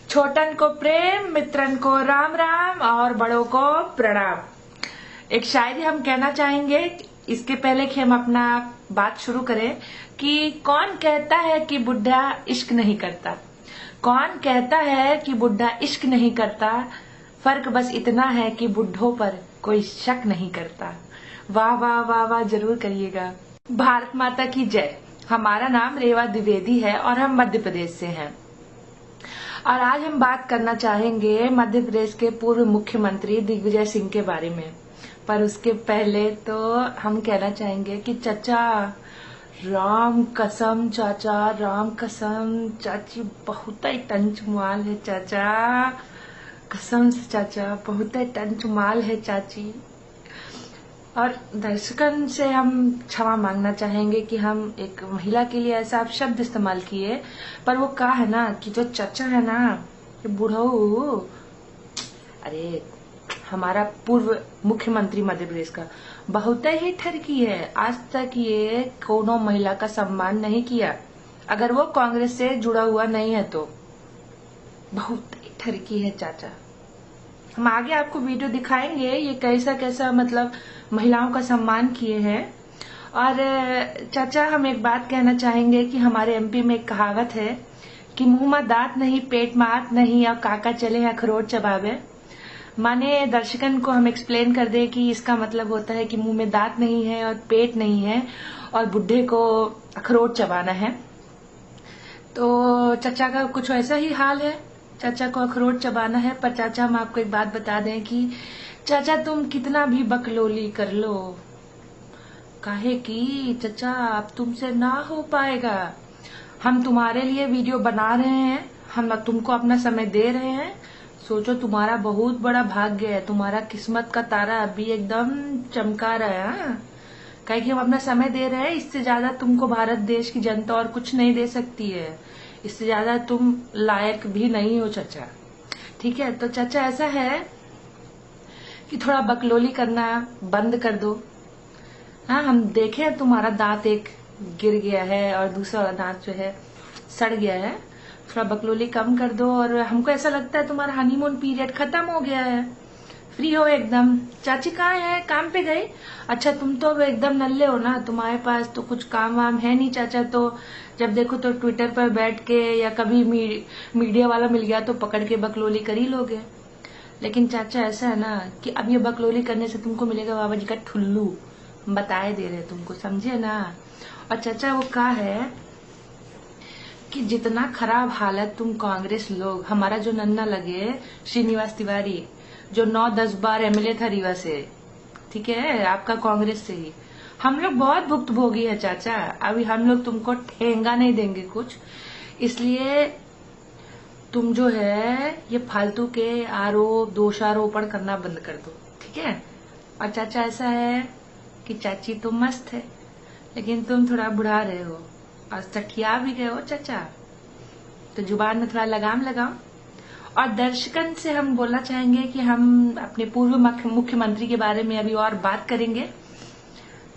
छोटन को प्रेम, मित्रन को राम राम और बड़ों को प्रणाम। एक शायरी हम कहना चाहेंगे इसके पहले कि हम अपना बात शुरू करें कि कौन कहता है कि बुढ़ा इश्क नहीं करता। कौन कहता है कि बुढ़ा इश्क नहीं करता। फर्क बस इतना है कि बुढ़ों पर कोई शक नहीं करता। वाह वाह वाह वाह जरूर करिएगा। भारत माता की जय। हमारा नाम रेवा द्विवेदी है और हम मध्य प्रदेश से हैं। और आज हम बात करना चाहेंगे मध्य प्रदेश के पूर्व मुख्यमंत्री दिग्विजय सिंह के बारे में। पर उसके पहले तो हम कहना चाहेंगे कि चाचा राम कसम, चाचा राम कसम, चाची बहुत ही टंच माल है चाचा, कसम से चाचा बहुत ही टंच माल है चाची। और दर्शकन से हम क्षमा मांगना चाहेंगे कि हम एक महिला के लिए ऐसा शब्द इस्तेमाल किए, पर वो कहा है ना कि जो चाचा है ना ये बुढ़ऊ, अरे हमारा पूर्व मुख्यमंत्री मध्य प्रदेश का बहुत ही ठरकी है। आज तक ये कोनो महिला का सम्मान नहीं किया, अगर वो कांग्रेस से जुड़ा हुआ नहीं है तो। बहुत ही ठरकी है चाचा। हम आगे आपको वीडियो दिखाएंगे ये कैसा कैसा मतलब महिलाओं का सम्मान किए हैं। और चाचा हम एक बात कहना चाहेंगे कि हमारे एमपी में एक कहावत है कि मुंह में दांत नहीं, पेट में आत नहीं, और काका चले अखरोट चबावे। माने दर्शकन को हम एक्सप्लेन कर दे कि इसका मतलब होता है कि मुंह में दांत नहीं है और पेट नहीं है और बुढ़े को अखरोट चबाना है। तो चाचा का कुछ ऐसा ही हाल है, चाचा को अखरोट चबाना है। पर चाचा हम आपको एक बात बता दें कि चाचा तुम कितना भी बकलोली कर लो, काहे कि चाचा अब तुमसे ना हो पाएगा। हम तुम्हारे लिए वीडियो बना रहे हैं, हम तुमको अपना समय दे रहे हैं। सोचो तुम्हारा बहुत बड़ा भाग्य है, तुम्हारा किस्मत का तारा अभी एकदम चमका रहा है। काहे कि हम अपना समय दे रहे हैं, इससे ज्यादा तुमको भारत देश की जनता और कुछ नहीं दे सकती है। इससे ज्यादा तुम लायक भी नहीं हो चाचा, ठीक है। तो चाचा ऐसा है कि थोड़ा बकलोली करना बंद कर दो। हाँ हम देखे तुम्हारा दांत एक गिर गया है और दूसरा वाला दांत जो है सड़ गया है, थोड़ा बकलोली कम कर दो। और हमको ऐसा लगता है तुम्हारा हनीमून पीरियड खत्म हो गया है, फ्री हो एकदम। चाची कहाँ है, काम पे गई? अच्छा तुम तो अब एकदम नल्ले हो ना, तुम्हारे पास तो कुछ काम वाम है नहीं चाचा। तो जब देखो तो ट्विटर पर बैठ के या कभी मीडिया वाला मिल गया तो पकड़ के बकलोली कर ही लोगे। लेकिन चाचा ऐसा है ना कि अब ये बकलोली करने से तुमको मिलेगा बाबा जी का ठुल्लू, बताए दे रहे तुमको, समझे ना। और चाचा वो कहा है कि जितना खराब हालत तुम कांग्रेस लोग, हमारा जो नन्ना लगे श्रीनिवास तिवारी जो 9-10 बार एमएलए था रीवा से, ठीक है, आपका कांग्रेस से ही, हम लोग बहुत भुक्तभोगी है चाचा। अभी हम लोग तुमको ठेंगा नहीं देंगे कुछ, इसलिए तुम जो है ये फालतू के आरोप दोषारोपण करना बंद कर दो, ठीक है। और चाचा ऐसा है कि चाची तो मस्त है लेकिन तुम थोड़ा बुढ़ा रहे हो और सठिया भी गए हो चाचा, तो जुबान में थोड़ा लगाम लगाओ। और दर्शकन से हम बोलना चाहेंगे कि हम अपने पूर्व मुख्यमंत्री के बारे में अभी और बात करेंगे,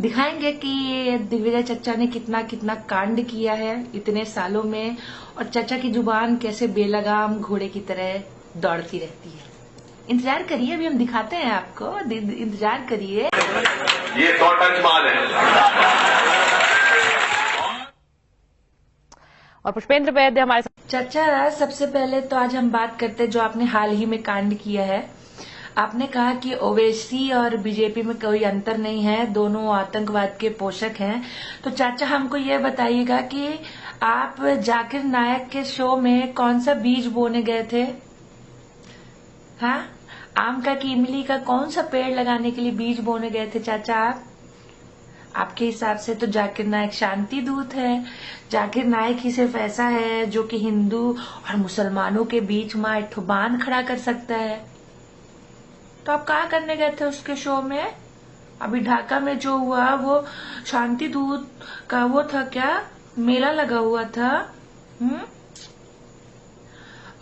दिखाएंगे कि दिग्विजय चाचा ने कितना कितना कांड किया है इतने सालों में, और चाचा की जुबान कैसे बेलगाम घोड़े की तरह दौड़ती रहती है। इंतजार करिए, अभी हम दिखाते हैं आपको, इंतजार करिए। ये 100 टन माल है। और पुष्पेंद्र वैद्य हमारे साथ। चाचा सबसे पहले तो आज हम बात करते हैं जो आपने हाल ही में कांड किया है। आपने कहा कि ओवैसी और बीजेपी में कोई अंतर नहीं है, दोनों आतंकवाद के पोषक हैं। तो चाचा हमको ये बताइएगा कि आप जाकिर नायक के शो में कौन सा बीज बोने गए थे? हाँ, आम का कि इमली का कौन सा पेड़ लगाने के लिए बीज बोने गए थे चाचा आप? आपके हिसाब से तो जाकिर नायक शांति दूत है। जाकिर नायक ही सिर्फ ऐसा है जो कि हिंदू और मुसलमानों के बीच में एक बांध खड़ा कर सकता है। तो आप क्या करने गए थे उसके शो में? अभी ढाका में जो हुआ वो शांति दूत का वो था क्या, मेला लगा हुआ था?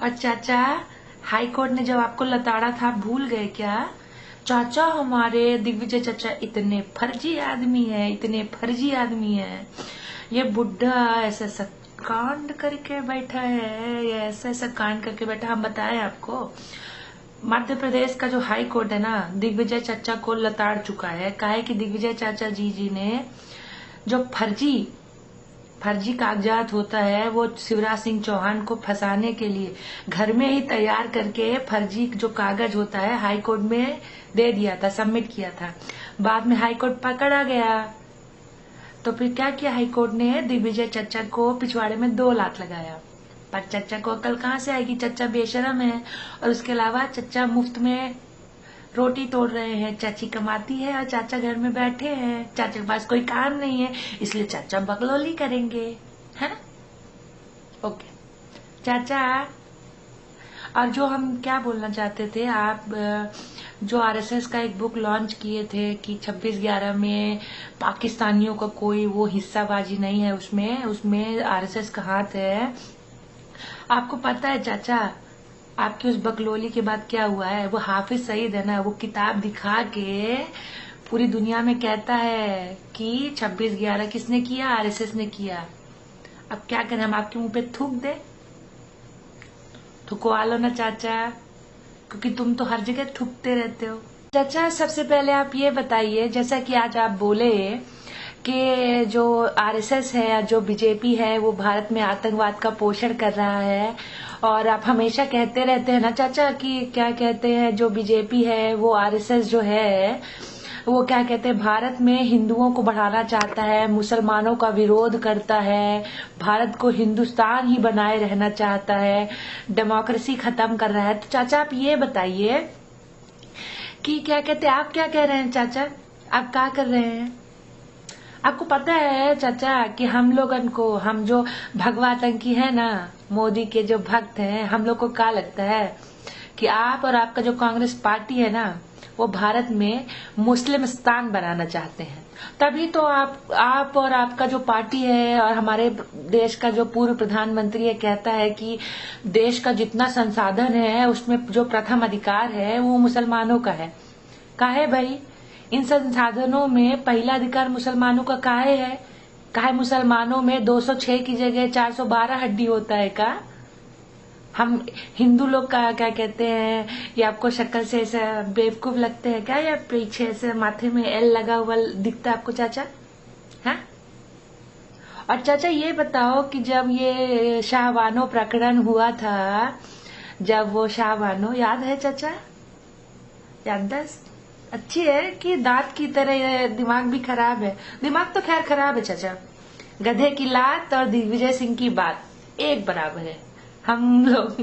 और चाचा हाई कोर्ट ने जब आपको लताड़ा था भूल गए क्या? चाचा हमारे दिग्विजय चाचा इतने फर्जी आदमी है, इतने फर्जी आदमी है। ये बुढ़ा ऐसा कांड करके बैठा है, ये ऐसा ऐसा कांड करके बैठा। हम बताएं आपको, मध्य प्रदेश का जो हाई कोर्ट है ना, दिग्विजय चाचा को लताड़ चुका है। काहे कि दिग्विजय चाचा जी ने जो फर्जी कागजात होता है वो शिवराज सिंह चौहान को फंसाने के लिए घर में ही तैयार करके फर्जी जो कागज होता है हाई कोर्ट में दे दिया था, सबमिट किया था। बाद में हाई कोर्ट पकड़ा गया तो फिर क्या किया हाई कोर्ट ने, दिग्विजय चाचा को पिछवाड़े में 2 लात लगाया। पर चच्चा को अकल कहाँ से आएगी, चच्चा बेशरम है। और उसके अलावा चच्चा मुफ्त में रोटी तोड़ रहे हैं, चाची कमाती है और चाचा घर में बैठे हैं, चाचा के पास कोई काम नहीं है, इसलिए चाचा बकलोली करेंगे, है ना। ओके चाचा, और जो हम क्या बोलना चाहते थे, आप जो आरएसएस का एक बुक लॉन्च किए थे कि 26/11 में पाकिस्तानियों का कोई वो हिस्साबाजी नहीं है, उसमें आरएसएस का हाथ है। आपको पता है चाचा, आपकी उस बकलोली के बाद क्या हुआ है, वो हाफिज सईद है ना, वो किताब दिखा के पूरी दुनिया में कहता है कि 26/11 किसने किया, आरएसएस ने किया। अब क्या करें, हम आपके मुंह पे थूक दे? थुकवा लो ना चाचा, क्योंकि तुम तो हर जगह थूकते रहते हो। चाचा सबसे पहले आप ये बताइए, जैसा कि आज आप बोले कि जो आरएसएस है, जो बीजेपी है, वो भारत में आतंकवाद का पोषण कर रहा है। और आप हमेशा कहते रहते हैं ना चाचा कि क्या कहते हैं, जो बीजेपी है वो आरएसएस जो है वो क्या कहते हैं, भारत में हिंदुओं को बढ़ाना चाहता है, मुसलमानों का विरोध करता है, भारत को हिंदुस्तान ही बनाए रहना चाहता है, डेमोक्रेसी खत्म कर रहा है। तो चाचा आप ये बताइए कि क्या कहते हैं, आप क्या कह रहे हैं चाचा, आप क्या कर रहे हैं? आपको पता है चाचा कि हम लोगन को, हम जो भगवा आतंकी है ना, मोदी के जो भक्त हैं, हम लोग को क्या लगता है कि आप और आपका जो कांग्रेस पार्टी है ना, वो भारत में मुस्लिमिस्तान बनाना चाहते हैं। तभी तो आप और आपका जो पार्टी है और हमारे देश का जो पूर्व प्रधानमंत्री है कहता है कि देश का जितना संसाधन है उसमें जो प्रथम अधिकार है वो मुसलमानों का है। काहे भाई, इन संसाधनों में पहला अधिकार मुसलमानों का काहे है? काहे मुसलमानों में 206 की जगह 412 हड्डी होता है का? हम हिंदू लोग का क्या कहते हैं, ये आपको शक्ल से ऐसा बेवकूफ लगते हैं क्या, या पीछे ऐसे माथे में एल लगा हुआ दिखता है आपको चाचा? हाँ। और चाचा ये बताओ कि जब ये शाहबानो प्रकरण हुआ था, जब वो शाहबानो याद है चाचा? याददाश्त अच्छी है कि दांत की तरह, दिमाग भी खराब है। दिमाग तो खैर खराब है चाचा। गधे की लात और दिग्विजय सिंह की बात एक बराबर है। हम लोग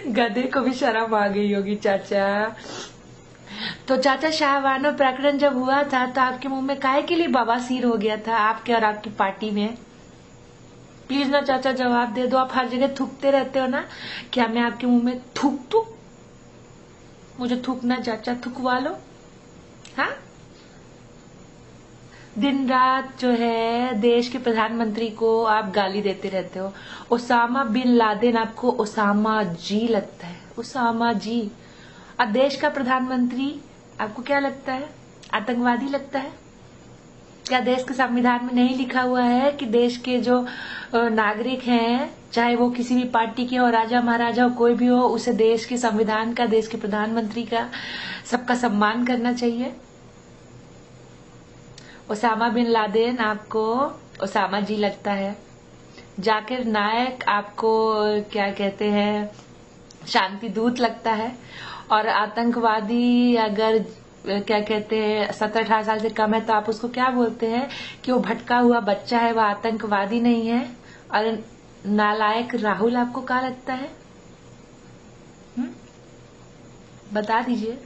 गधे को भी शर्म आ गई होगी चाचा। तो चाचा शाहबानो प्रकरण जब हुआ था तो आपके मुंह में काहे के लिए बवासीर हो गया था, आपके और आपकी पार्टी में? प्लीज ना चाचा जवाब दे दो। आप हर जगह थूकते रहते हो ना, क्या मैं आपके मुंह में थूक दूं? मुझे थूकना चाचा, थुकवा लो। हाँ, दिन रात जो है देश के प्रधानमंत्री को आप गाली देते रहते हो। ओसामा बिन लादेन आपको ओसामा जी लगता है, ओसामा जी। और देश का प्रधानमंत्री आपको क्या लगता है, आतंकवादी लगता है क्या? देश के संविधान में नहीं लिखा हुआ है कि देश के जो नागरिक हैं, चाहे वो किसी भी पार्टी के हो, राजा महाराजा हो, कोई भी हो, उसे देश के संविधान का, देश के प्रधानमंत्री का, सबका सम्मान करना चाहिए? ओसामा बिन लादेन आपको ओसामा जी लगता है। जाकिर नायक आपको क्या कहते हैं, शांति दूत लगता है। और आतंकवादी अगर क्या कहते हैं 17-18 साल से कम है तो आप उसको क्या बोलते हैं कि वो भटका हुआ बच्चा है, वो आतंकवादी नहीं है। और नालायक राहुल आपको क्या लगता है? बता दीजिए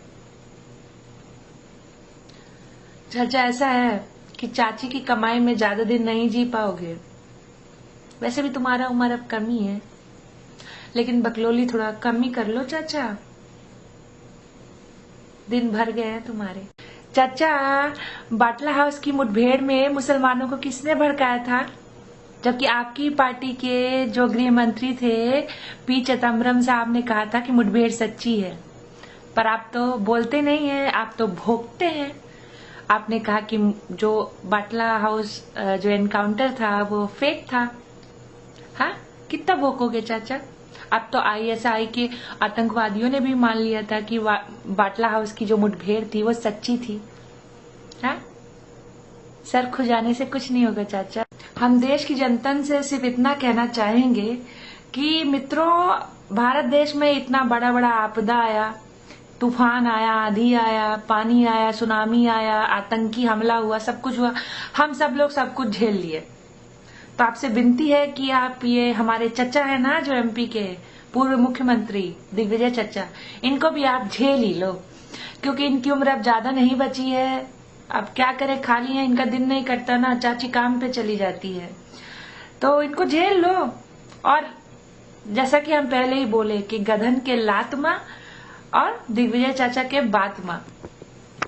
चाचा। ऐसा है कि चाची की कमाई में ज्यादा दिन नहीं जी पाओगे। वैसे भी तुम्हारा उम्र अब कम ही है, लेकिन बकलोली थोड़ा कम ही कर लो चाचा, दिन भर गए हैं तुम्हारे। चाचा, बाटला हाउस की मुठभेड़ में मुसलमानों को किसने भड़काया था? जबकि आपकी पार्टी के जो गृह मंत्री थे पी चिदम्बरम साहब ने कहा था कि मुठभेड़ सच्ची है, पर आप तो बोलते नहीं है, आप तो भोगते हैं। आपने कहा कि जो बाटला हाउस जो एनकाउंटर था वो फेक था। हाँ, कितना भोकोगे चाचा? अब तो आईएसआई के आतंकवादियों ने भी मान लिया था कि बाटला हाउस की जो मुठभेड़ थी वो सच्ची थी। हाँ, सर खुजाने से कुछ नहीं होगा चाचा। हम देश की जनता से सिर्फ इतना कहना चाहेंगे कि मित्रों, भारत देश में इतना बड़ा बड़ा आपदा आया, तूफान आया, आंधी आया, पानी आया, सुनामी आया, आतंकी हमला हुआ, सब कुछ हुआ, हम सब लोग सब कुछ झेल लिए। तो आपसे विनती है कि आप ये हमारे चचा है ना जो एमपी के पूर्व मुख्यमंत्री दिग्विजय चचा, इनको भी आप झेल ही लो, क्योंकि इनकी उम्र अब ज्यादा नहीं बची है। अब क्या करे, खाली है, इनका दिन नहीं कटता ना, चाची काम पे चली जाती है, तो इनको झेल लो। और जैसा कि हम पहले ही बोले कि गधन के लातमा और दिग्विजय चाचा के बातमा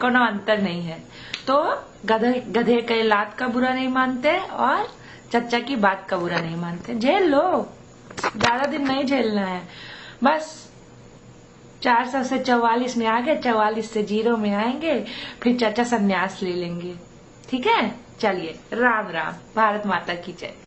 कोनो अंतर नहीं है। तो गधे के लात का बुरा नहीं मानते और चचा की बात का बुरा नहीं मानते। झेल लो, ज्यादा दिन नहीं झेलना है। बस 400 से 44 में आ गए, 44 से 0 में आएंगे, फिर चचा संन्यास ले लेंगे। ठीक है, चलिए, राम राम, भारत माता की जय।